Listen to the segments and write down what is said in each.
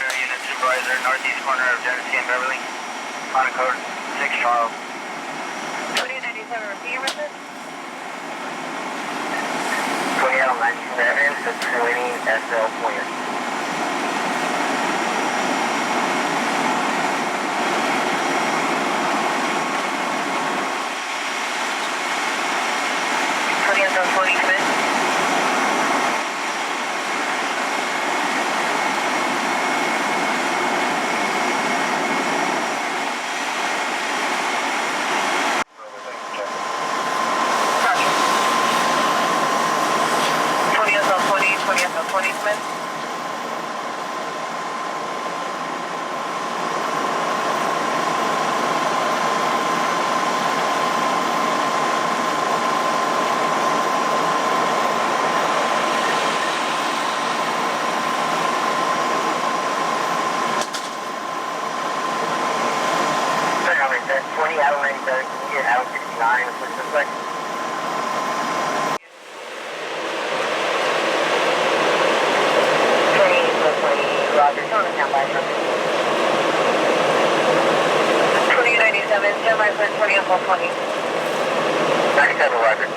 Unit Supervisor, northeast corner of Genesee and Beverly. On code 6 Charles. 2097, repeat your message. 20 out 97 to 20 SL Pointer. Out 69, which is like 20, Roger, tell them down by 2097, stand by for 20 on 20. 97, Roger.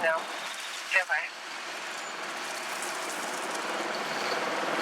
Now.